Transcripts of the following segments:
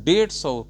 150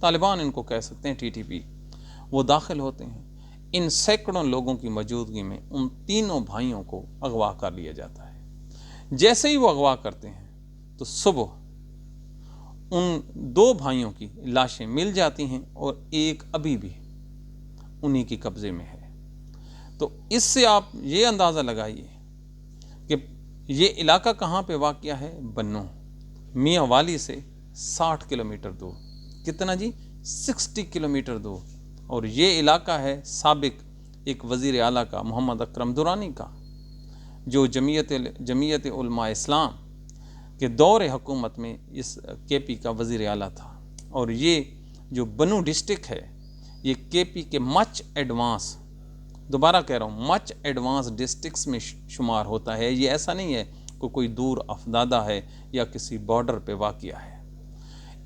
طالبان ان کو کہہ سکتے ہیں، TTP، وہ داخل ہوتے ہیں۔ ان سینکڑوں لوگوں کی موجودگی میں ان تینوں بھائیوں کو اغوا کر لیا جاتا ہے۔ جیسے ہی وہ اغوا کرتے ہیں تو صبح ان 2 بھائیوں کی لاشیں مل جاتی ہیں اور ایک ابھی بھی انہی کی قبضے میں ہے۔ تو اس سے آپ یہ اندازہ لگائیے کہ یہ علاقہ کہاں پہ واقع ہے؟ بنوں، میاں والی سے 60 کلومیٹر دور۔ کتنا جی؟ 60 کلومیٹر دور۔ اور یہ علاقہ ہے سابق ایک وزیر اعلیٰ کا، محمد اکرم درانی کا، جو جمعیت علماء اسلام کے دور حکومت میں اس KP کا وزیر اعلیٰ تھا۔ اور یہ جو بنوں ڈسٹرکٹ ہے یہ KP کے مچ ایڈوانس، دوبارہ کہہ رہا ہوں، مچ ایڈوانس ڈسٹرکٹس میں شمار ہوتا ہے۔ یہ ایسا نہیں ہے کہ کوئی دور افدادہ ہے یا کسی بارڈر پہ واقع ہے۔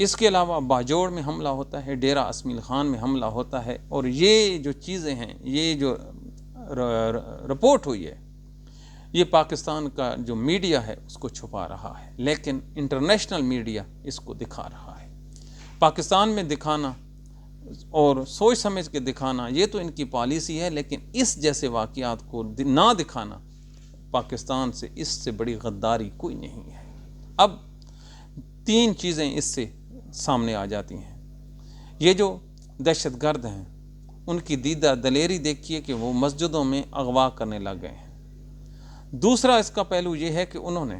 اس کے علاوہ باجوڑ میں حملہ ہوتا ہے، ڈیرہ اسمیل خان میں حملہ ہوتا ہے، اور یہ جو چیزیں ہیں، یہ جو رپورٹ ہوئی ہے، یہ پاکستان کا جو میڈیا ہے اس کو چھپا رہا ہے، لیکن انٹرنیشنل میڈیا اس کو دکھا رہا ہے۔ پاکستان میں دکھانا اور سوچ سمجھ کے دکھانا یہ تو ان کی پالیسی ہے، لیکن اس جیسے واقعات کو نہ دکھانا پاکستان سے، اس سے بڑی غداری کوئی نہیں ہے۔ اب 3 چیزیں اس سے سامنے آ جاتی ہیں۔ یہ جو دہشت گرد ہیں ان کی دیدہ دلیری دیکھیے کہ وہ مسجدوں میں اغوا کرنے لگ گئے ہیں۔ دوسرا اس کا پہلو یہ ہے کہ انہوں نے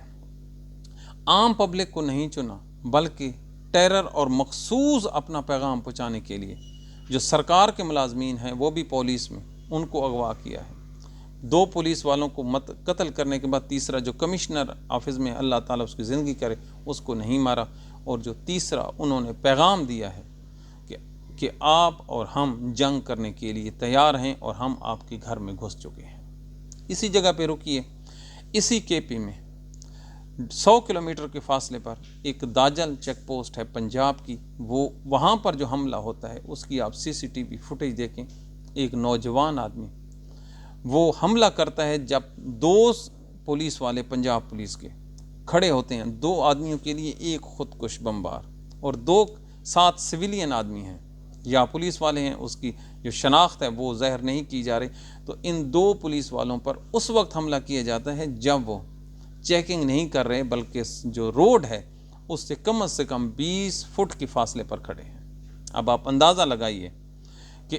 عام پبلک کو نہیں چنا، بلکہ ٹیرر اور مخصوص اپنا پیغام پہنچانے کے لیے جو سرکار کے ملازمین ہیں، وہ بھی پولیس میں، ان کو اغوا کیا ہے۔ 2 پولیس والوں کو قتل کرنے کے بعد تیسرا جو کمشنر آفس میں، اللہ تعالیٰ اس کی زندگی کرے، اس کو نہیں مارا، اور جو تیسرا انہوں نے پیغام دیا ہے کہ آپ اور ہم جنگ کرنے کے لیے تیار ہیں اور ہم آپ کے گھر میں گھس چکے ہیں۔ اسی جگہ پہ رکیے، اسی KP میں 100 کلومیٹر کے فاصلے پر ایک داجل چیک پوسٹ ہے پنجاب کی، وہاں پر جو حملہ ہوتا ہے اس کی آپ CCTV فوٹیج دیکھیں۔ ایک نوجوان آدمی وہ حملہ کرتا ہے جب 2 پولیس والے پنجاب پولیس کے کھڑے ہوتے ہیں، 2 آدمیوں کے لیے ایک خودکش بمبار، اور 2 7 سویلین آدمی ہیں یا پولیس والے ہیں، اس کی جو شناخت ہے وہ ظاہر نہیں کی جا رہی۔ تو ان 2 پولیس والوں پر اس وقت حملہ کیا جاتا ہے جب وہ چیکنگ نہیں کر رہے، بلکہ جو روڈ ہے اس سے کم 20 فٹ کے فاصلے پر کھڑے ہیں۔ اب آپ اندازہ لگائیے کہ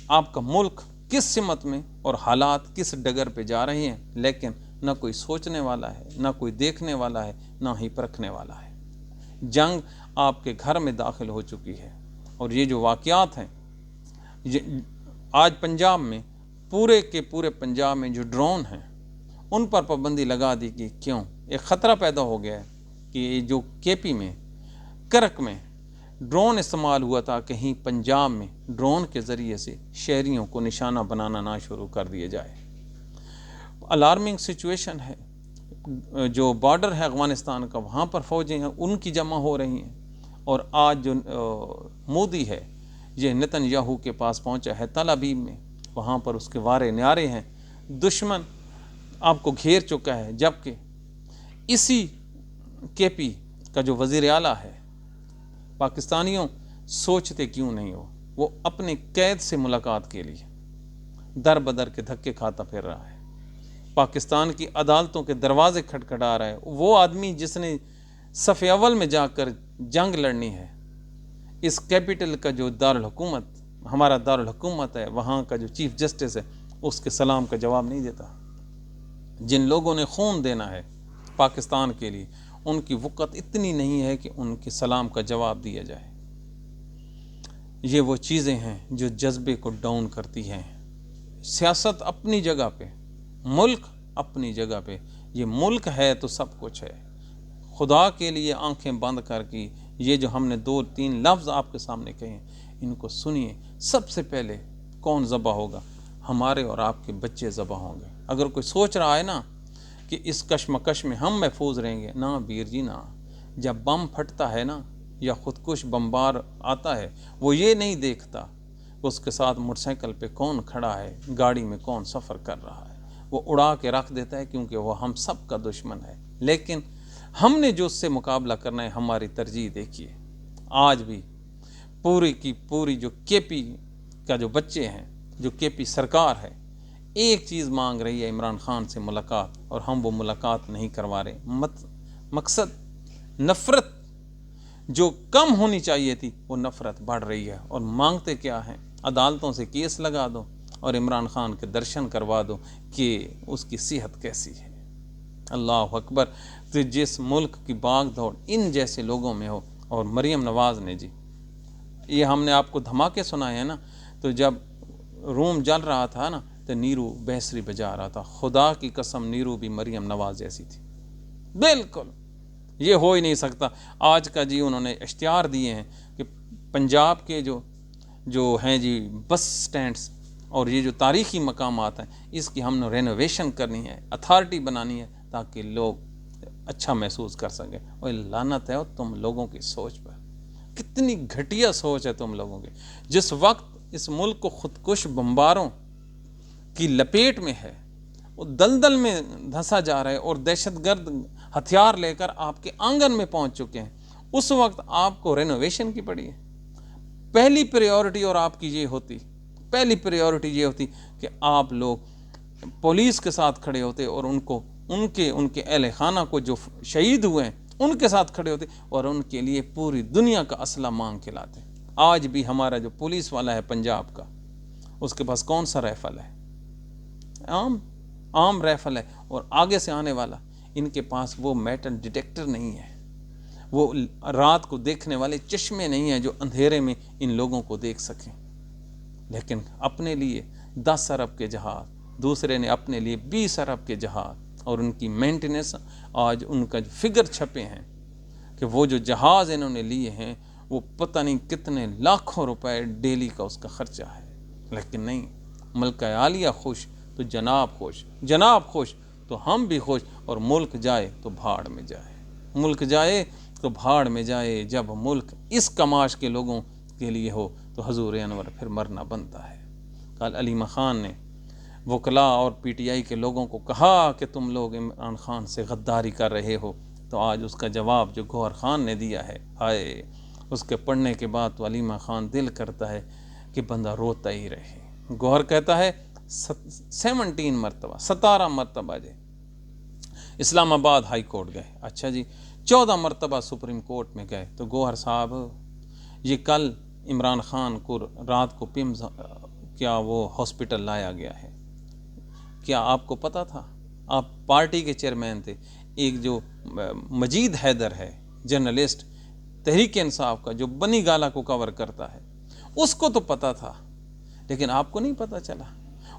آپ کا ملک کس سمت میں اور حالات کس ڈگر پہ جا رہے ہیں، لیکن نہ کوئی سوچنے والا ہے، نہ کوئی دیکھنے والا ہے، نہ ہی پرکھنے والا ہے۔ جنگ آپ کے گھر میں داخل ہو چکی ہے، اور یہ جو واقعات ہیں آج پنجاب میں، پورے کے پورے پنجاب میں جو ڈرون ہیں ان پر پابندی لگا دی گئی۔ کیوں؟ ایک خطرہ پیدا ہو گیا ہے کہ جو KP میں کرک میں ڈرون استعمال ہوا تھا، کہیں پنجاب میں ڈرون کے ذریعے سے شہریوں کو نشانہ بنانا نہ شروع کر دیا جائے۔ الارمنگ سچویشن ہے۔ جو بارڈر ہے افغانستان کا، وہاں پر فوجیں ہیں، ان کی جمع ہو رہی ہیں، اور آج جو مودی ہے یہ نتن یاہو کے پاس پہنچا ہے تل ابیب میں، وہاں پر اس کے وارے نیارے ہیں، دشمن آپ کو گھیر چکا ہے، جبکہ اسی KP کا جو وزیر اعلیٰ ہے، پاکستانیوں سوچتے کیوں نہیں ہو، وہ اپنے قید سے ملاقات کے لیے در بدر کے دھکے کھاتا پھر رہا ہے، پاکستان کی عدالتوں کے دروازے کھٹکھٹا رہا ہے۔ وہ آدمی جس نے صف اول میں جا کر جنگ لڑنی ہے، اس کیپٹل کا جو دارالحکومت، ہمارا دارالحکومت ہے، وہاں کا جو چیف جسٹس ہے، اس کے سلام کا جواب نہیں دیتا۔ جن لوگوں نے خون دینا ہے پاکستان کے لیے، ان کی وقت اتنی نہیں ہے کہ ان کے سلام کا جواب دیا جائے۔ یہ وہ چیزیں ہیں جو جذبے کو ڈاؤن کرتی ہیں۔ سیاست اپنی جگہ پہ، ملک اپنی جگہ پہ، یہ ملک ہے تو سب کچھ ہے۔ خدا کے لیے آنکھیں بند کر کے یہ جو ہم نے 2-3 لفظ آپ کے سامنے کہے، ان کو سنیے۔ سب سے پہلے کون ذبح ہوگا؟ ہمارے اور آپ کے بچے ذبح ہوں گے۔ اگر کوئی سوچ رہا ہے نا کہ اس کشمکش میں ہم محفوظ رہیں گے، نہ ویر جی نہ۔ جب بم پھٹتا ہے نا، یا خودکش بمبار آتا ہے، وہ یہ نہیں دیکھتا اس کے ساتھ موٹر سائیکل پہ کون کھڑا ہے، گاڑی میں کون سفر کر رہا ہے، وہ اڑا کے رکھ دیتا ہے، کیونکہ وہ ہم سب کا دشمن ہے۔ لیکن ہم نے جو اس سے مقابلہ کرنا ہے، ہماری ترجیح دیکھیے، آج بھی پوری کی پوری جو کے پی کا جو بچے ہیں، جو کے پی سرکار ہے، ایک چیز مانگ رہی ہے عمران خان سے ملاقات، اور ہم وہ ملاقات نہیں کروا رہے۔ مقصد نفرت جو کم ہونی چاہیے تھی، وہ نفرت بڑھ رہی ہے، اور مانگتے کیا ہیں؟ عدالتوں سے کیس لگا دو اور عمران خان کے درشن کروا دو کہ اس کی صحت کیسی ہے۔ اللہ اکبر! تو جس ملک کی باغ دوڑ ان جیسے لوگوں میں ہو، اور مریم نواز نے جی، یہ ہم نے آپ کو دھماکے سنائے ہیں نا، تو جب روم جل رہا تھا نا، تو نیرو بینسری بجا رہا تھا۔ خدا کی قسم نیرو بھی مریم نواز جیسی تھی، بالکل۔ یہ ہو ہی نہیں سکتا۔ آج کا جی انہوں نے اشتہار دیے ہیں کہ پنجاب کے جو ہیں جی بس سٹینڈز اور یہ جو تاریخی مقامات ہیں، اس کی ہم نے رینوویشن کرنی ہے، اتھارٹی بنانی ہے، تاکہ لوگ اچھا محسوس کر سکیں۔ اور لعنت ہے تم لوگوں کی سوچ پر، کتنی گھٹیا سوچ ہے تم لوگوں کی۔ جس وقت اس ملک کو خودکش بمباروں کی لپیٹ میں ہے، وہ دلدل میں دھنسا جا رہا ہے، اور دہشت گرد ہتھیار لے کر آپ کے آنگن میں پہنچ چکے ہیں، اس وقت آپ کو رینوویشن کی پڑی ہے۔ پہلی پریورٹی اور آپ کی یہ ہوتی، پہلی پریورٹی یہ ہوتی کہ آپ لوگ پولیس کے ساتھ کھڑے ہوتے، اور ان کے اہل خانہ کو جو شہید ہوئے ہیں ان کے ساتھ کھڑے ہوتے، اور ان کے لیے پوری دنیا کا اسلحہ مانگ کے لاتے۔ آج بھی ہمارا جو پولیس والا ہے پنجاب کا، اس کے پاس کون سا رائفل ہے؟ عام رائفل ہے، اور آگے سے آنے والا، ان کے پاس وہ میٹل ڈیٹیکٹر نہیں ہے، وہ رات کو دیکھنے والے چشمے نہیں ہیں جو اندھیرے میں ان لوگوں کو دیکھ سکیں۔ لیکن اپنے لیے 10 ارب کے جہاز، دوسرے نے اپنے لیے 20 ارب کے جہاز، اور ان کی مینٹیننس، آج ان کا فگر چھپے ہیں کہ وہ جو جہاز انہوں نے لیے ہیں وہ پتہ نہیں کتنے لاکھوں روپے ڈیلی کا اس کا خرچہ ہے۔ لیکن نہیں، ملکہ عالیہ خوش تو جناب خوش، جناب خوش تو ہم بھی خوش، اور ملک جائے تو بھاڑ میں جائے، ملک جائے تو بھاڑ میں جائے۔ جب ملک اس کماش کے لوگوں کے لیے ہو تو حضور انور پھر مرنا بنتا ہے۔ کل علیمہ خان نے وکلاء اور پی ٹی آئی کے لوگوں کو کہا کہ تم لوگ عمران خان سے غداری کر رہے ہو، تو آج اس کا جواب جو گوہر خان نے دیا ہے، ہائے! اس کے پڑھنے کے بعد تو علیمہ خان دل کرتا ہے کہ بندہ روتا ہی رہے۔ گوہر کہتا ہے 17 مرتبہ، 17 مرتبہ جی اسلام آباد ہائی کورٹ گئے، اچھا جی 14 مرتبہ سپریم کورٹ میں گئے۔ تو گوہر صاحب، یہ کل عمران خان کو رات کو پیمز کیا وہ ہاسپٹل لایا گیا ہے، کیا آپ کو پتہ تھا؟ آپ پارٹی کے چیئرمین تھے، ایک جو مجید حیدر ہے جرنلسٹ تحریک انصاف کا، جو بنی گالا کو کور کرتا ہے، اس کو تو پتہ تھا، لیکن آپ کو نہیں پتہ چلا۔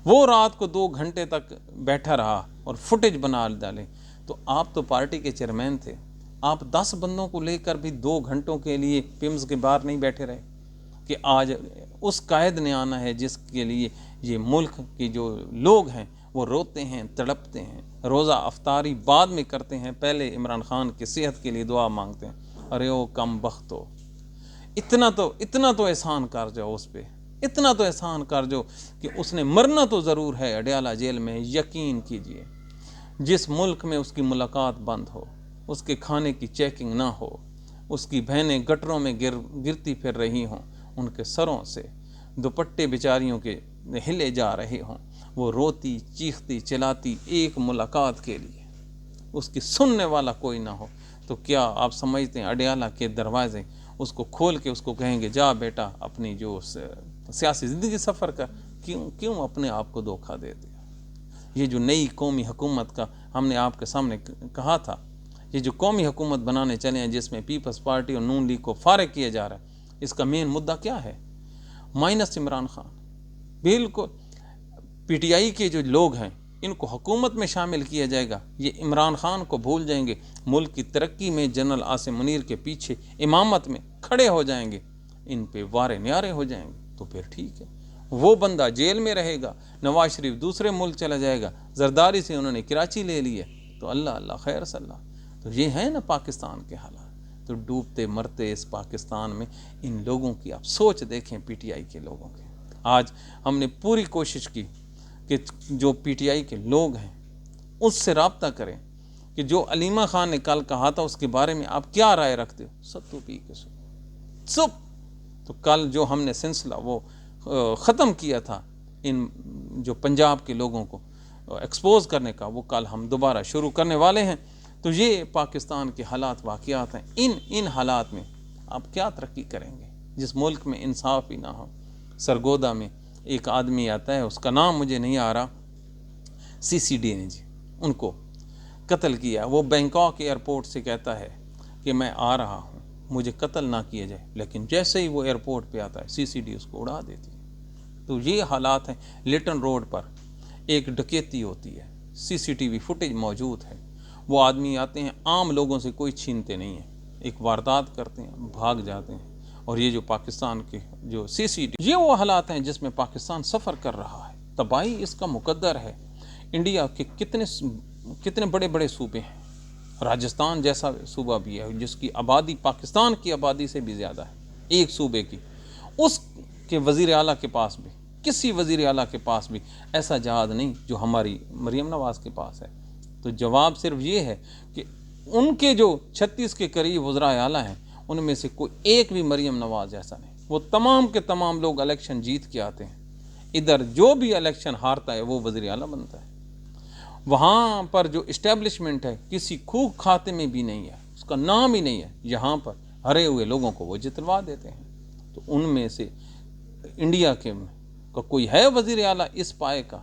وہ رات کو 2 گھنٹے تک بیٹھا رہا اور فوٹیج بنا ڈالے۔ تو آپ تو پارٹی کے چیئرمین تھے، آپ 10 بندوں کو لے کر بھی 2 گھنٹوں کے لیے پیمز کے باہر نہیں بیٹھے رہے کہ آج اس قائد نے آنا ہے جس کے لیے یہ ملک کے جو لوگ ہیں وہ روتے ہیں، تڑپتے ہیں، روزہ افطاری بعد میں کرتے ہیں، پہلے عمران خان کی صحت کے لیے دعا مانگتے ہیں۔ ارے او کم بختو، اتنا تو احسان کر جاؤ اس پہ، اتنا تو احسان کر جو کہ اس نے مرنا تو ضرور ہے اڈیالہ جیل میں۔ یقین کیجئے، جس ملک میں اس کی ملاقات بند ہو، اس کے کھانے کی چیکنگ نہ ہو، اس کی بہنیں گٹروں میں گرتی پھر رہی ہوں، ان کے سروں سے دوپٹے بیچاریوں کے ہلے جا رہے ہوں، وہ روتی چیختی چلاتی ایک ملاقات کے لیے، اس کی سننے والا کوئی نہ ہو، تو کیا آپ سمجھتے ہیں اڈیالہ کے دروازے اس کو کھول کے اس کو کہیں گے جا بیٹا اپنی جو سیاسی زندگی سفر کر؟ کیوں اپنے آپ کو دھوکہ دے دیا؟ یہ جو نئی قومی حکومت کا ہم نے آپ کے سامنے کہا تھا، یہ جو قومی حکومت بنانے چلے ہیں جس میں پیپلز پارٹی اور نون لیگ کو فارغ کیا جا رہا ہے، اس کا مین مدعا کیا ہے؟ مائنس عمران خان۔ بالکل پی ٹی آئی کے جو لوگ ہیں ان کو حکومت میں شامل کیا جائے گا، یہ عمران خان کو بھول جائیں گے، ملک کی ترقی میں جنرل عاصم منیر کے پیچھے امامت میں کھڑے ہو جائیں گے، ان پہ وارے نیارے ہو جائیں گے، تو پھر ٹھیک ہے، وہ بندہ جیل میں رہے گا، نواز شریف دوسرے ملک چلا جائے گا، زرداری سے انہوں نے کراچی لے لی ہے، تو اللہ اللہ خیر صلی اللہ۔ تو یہ ہے نا پاکستان کے حالات۔ تو ڈوبتے مرتے اس پاکستان میں ان لوگوں کی آپ سوچ دیکھیں، پی ٹی آئی کے لوگوں کے۔ آج ہم نے پوری کوشش کی کہ جو پی ٹی آئی کے لوگ ہیں اس سے رابطہ کریں، کہ جو علیمہ خان نے کل کہا تھا اس کے بارے میں آپ کیا رائے رکھتے ہو؟ ستو پی کے سب. تو کل جو ہم نے سلسلہ وہ ختم کیا تھا ان جو پنجاب کے لوگوں کو ایکسپوز کرنے کا، وہ کل ہم دوبارہ شروع کرنے والے ہیں. تو یہ پاکستان کے حالات واقعات ہیں. ان حالات میں آپ کیا ترقی کریں گے جس ملک میں انصاف ہی نہ ہو؟ سرگودا میں ایک آدمی آتا ہے، اس کا نام مجھے نہیں آ رہا، CCD نے جی ان کو قتل کیا. وہ بینکاک ایئرپورٹ سے کہتا ہے کہ میں آ رہا ہوں، مجھے قتل نہ کیا جائے، لیکن جیسے ہی وہ ایئرپورٹ پہ آتا ہے CCD اس کو اڑا دیتی ہے. تو یہ حالات ہیں. لٹن روڈ پر ایک ڈکیتی ہوتی ہے، CCTV فوٹیج موجود ہے. وہ آدمی آتے ہیں، عام لوگوں سے کوئی چھینتے نہیں ہیں، ایک واردات کرتے ہیں، بھاگ جاتے ہیں. اور یہ جو پاکستان کے جو CCTV، یہ وہ حالات ہیں جس میں پاکستان سفر کر رہا ہے. تباہی اس کا مقدر ہے. انڈیا کے کتنے بڑے بڑے صوبے ہیں. راجستھان جیسا صوبہ بھی ہے جس کی آبادی پاکستان کی آبادی سے بھی زیادہ ہے ایک صوبے کی. اس کے وزیر اعلیٰ کے پاس بھی، کسی وزیر اعلیٰ کے پاس بھی ایسا جہاز نہیں جو ہماری مریم نواز کے پاس ہے. تو جواب صرف یہ ہے کہ ان کے جو 36 کے قریب وزرائے اعلیٰ ہیں ان میں سے کوئی ایک بھی مریم نواز ایسا نہیں. وہ تمام کے تمام لوگ الیکشن جیت کے آتے ہیں. ادھر جو بھی الیکشن ہارتا ہے وہ وزیر اعلیٰ بنتا ہے. وہاں پر جو اسٹیبلشمنٹ ہے کسی خوب کھاتے میں بھی نہیں ہے، اس کا نام ہی نہیں ہے. یہاں پر ہرے ہوئے لوگوں کو وہ جتلوا دیتے ہیں. تو ان میں سے انڈیا کے کا کوئی ہے وزیر اعلیٰ اس پائے کا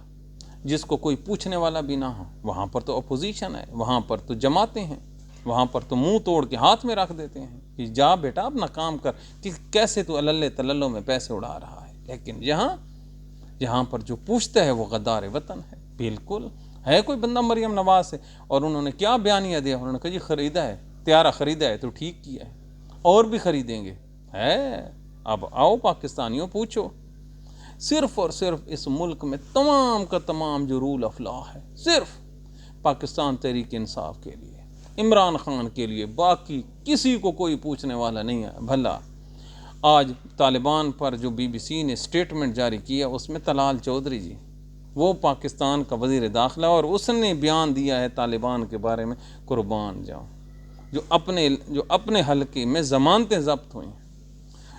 جس کو کوئی پوچھنے والا بھی نہ ہو؟ وہاں پر تو اپوزیشن ہے، وہاں پر تو جماعتیں ہیں، وہاں پر تو منہ توڑ کے ہاتھ میں رکھ دیتے ہیں کہ جا بیٹا اپنا کام کر، کہ کیسے تو اللہ تللوں میں پیسے اڑا رہا ہے. لیکن یہاں پر جو پوچھتا ہے وہ غدار وطن ہے. بالکل ہے کوئی بندہ مریم نواز سے. اور انہوں نے کیا بیانیہ دیا؟ انہوں نے کہا جی خریدا ہے، طیارہ خریدا ہے تو ٹھیک کیا ہے، اور بھی خریدیں گے. اب آؤ پاکستانیوں پوچھو. صرف اور صرف اس ملک میں تمام کا تمام جو رول آف لا ہے صرف پاکستان تحریک انصاف کے لیے، عمران خان کے لیے، باقی کسی کو کوئی پوچھنے والا نہیں ہے. بھلا آج طالبان پر جو BBC نے سٹیٹمنٹ جاری کیا اس میں طلال چودھری جی، وہ پاکستان کا وزیر داخلہ، اور اس نے بیان دیا ہے طالبان کے بارے میں، قربان جاؤں، جو اپنے حلقے میں ضمانتیں ضبط ہوئی ہیں،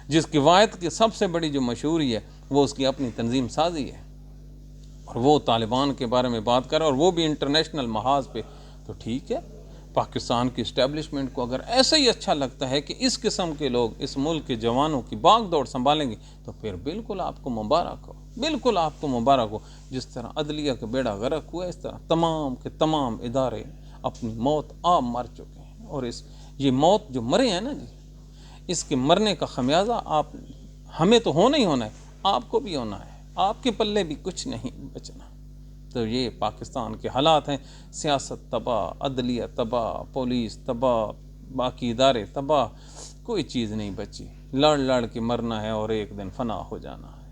جس کی واحد کی سب سے بڑی جو مشہوری ہے وہ اس کی اپنی تنظیم سازی ہے، اور وہ طالبان کے بارے میں بات کر رہا ہے، اور وہ بھی انٹرنیشنل محاذ پہ. تو ٹھیک ہے، پاکستان کی اسٹیبلشمنٹ کو اگر ایسا ہی اچھا لگتا ہے کہ اس قسم کے لوگ اس ملک کے جوانوں کی باغ دوڑ سنبھالیں گے تو پھر بالکل آپ کو مبارک ہو، بالکل آپ کو مبارک ہو. جس طرح عدلیہ کا بیڑا غرق ہوا ہے اس طرح تمام کے تمام ادارے اپنی موت آپ مر چکے ہیں. اور یہ موت جو مرے ہیں نا جی، اس کے مرنے کا خمیازہ ہمیں تو ہونا ہی ہونا ہے، آپ کو بھی ہونا ہے. آپ کے پلے بھی کچھ نہیں بچنا. تو یہ پاکستان کے حالات ہیں. سیاست تباہ، عدلیہ تباہ، پولیس تباہ، باقی ادارے تباہ، کوئی چیز نہیں بچی. لڑ کے مرنا ہے اور ایک دن فنا ہو جانا ہے.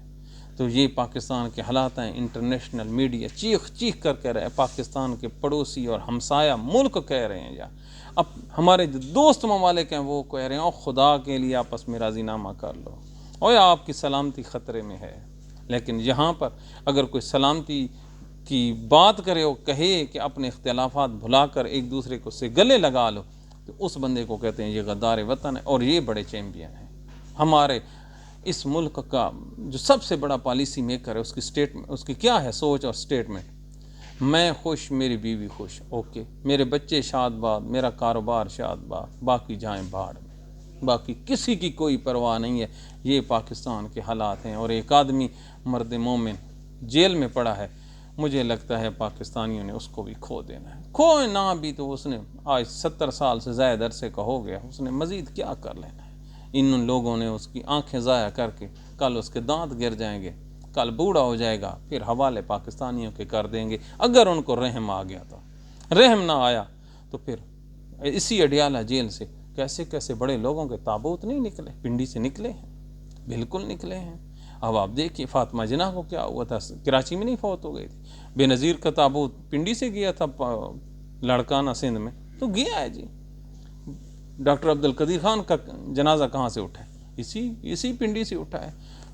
تو یہ پاکستان کے حالات ہیں. انٹرنیشنل میڈیا چیخ کر کہہ رہے ہیں، پاکستان کے پڑوسی اور ہمسایہ ملک کہہ رہے ہیں، یا اب ہمارے جو دوست ممالک ہیں وہ کہہ رہے ہیں اور خدا کے لیے آپس میں راضی نامہ کر لو، اور آپ کی سلامتی خطرے میں ہے. لیکن یہاں پر اگر کوئی سلامتی کی بات کرے اور کہے کہ اپنے اختلافات بھلا کر ایک دوسرے کو سے گلے لگا لو، تو اس بندے کو کہتے ہیں یہ غدار وطن ہے. اور یہ بڑے چیمپئن ہیں. ہمارے اس ملک کا جو سب سے بڑا پالیسی میکر ہے، اس کی کیا ہے سوچ اور سٹیٹمنٹ؟ میں خوش، میری بیوی خوش، اوکے، میرے بچے شاد باد، میرا کاروبار شاد باد، باقی جائیں بھاڑ میں، باقی کسی کی کوئی پرواہ نہیں ہے. یہ پاکستان کے حالات ہیں. اور ایک آدمی مرد مومن جیل میں پڑا ہے، مجھے لگتا ہے پاکستانیوں نے اس کو بھی کھو دینا ہے. کھوئے نہ بھی تو اس نے آج 70 سال سے زائد عرصے کا ہو گیا، اس نے مزید کیا کر لینا ہے. ان لوگوں نے اس کی آنکھیں ضائع کر کے کل اس کے دانت گر جائیں گے، کل بوڑھا ہو جائے گا، پھر حوالے پاکستانیوں کے کر دیں گے. اگر ان کو رحم آ گیا تو، رحم نہ آیا تو پھر اسی اڈیالہ جیل سے کیسے بڑے لوگوں کے تابوت نہیں نکلے، پنڈی سے نکلے ہیں، بالکل نکلے ہیں. اب آپ دیکھیے فاطمہ جناح کو کیا ہوا تھا، کراچی میں نہیں فوت ہو گئی تھی؟ بے نظیر کا تابوت پنڈی سے گیا تھا لڑکانہ سندھ میں، تو گیا ہے جی. ڈاکٹر عبدالقدیر خان کا جنازہ کہاں سے اٹھا ہے؟ اسی پنڈی سے اٹھا ہے.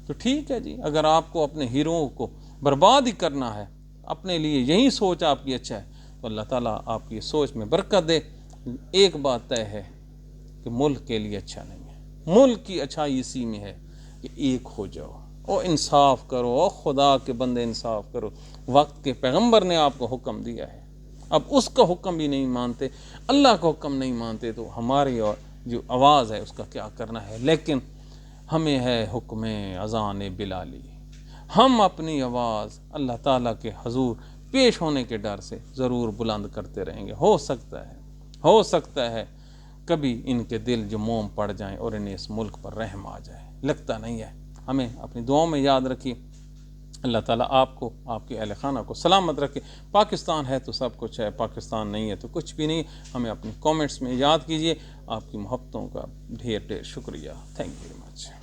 تو ٹھیک ہے جی، اگر آپ کو اپنے ہیروؤں کو برباد ہی کرنا ہے، اپنے لیے یہی سوچ آپ کی اچھا ہے، تو اللہ تعالیٰ آپ کی سوچ میں برکت دے۔ ایک بات طے ہے کہ ملک کے لیے اچھا نہیں ہے، ملک کی اچھائی اسی میں ہے کہ ایک ہو جاؤ اور انصاف کرو، اور خدا کے بندے انصاف کرو۔ وقت کے پیغمبر نے آپ کو حکم دیا ہے، اب اس کا حکم بھی نہیں مانتے، اللہ کا حکم نہیں مانتے، تو ہماری اور جو آواز ہے اس کا کیا کرنا ہے؟ لیکن ہمیں ہے حکم اذان بلالی، ہم اپنی آواز اللہ تعالیٰ کے حضور پیش ہونے کے ڈر سے ضرور بلند کرتے رہیں گے۔ ہو سکتا ہے کبھی ان کے دل جو موم پڑ جائیں اور انہیں اس ملک پر رحم آ جائے، لگتا نہیں ہے۔ ہمیں اپنی دعاؤں میں یاد رکھیے۔ اللہ تعالیٰ آپ کو، آپ کے اہل خانہ کو سلامت رکھے۔ پاکستان ہے تو سب کچھ ہے، پاکستان نہیں ہے تو کچھ بھی نہیں۔ ہمیں اپنی کومنٹس میں یاد کیجیے۔ آپ کی محبتوں کا ڈھیر ڈھیر شکریہ۔ Thank you very much.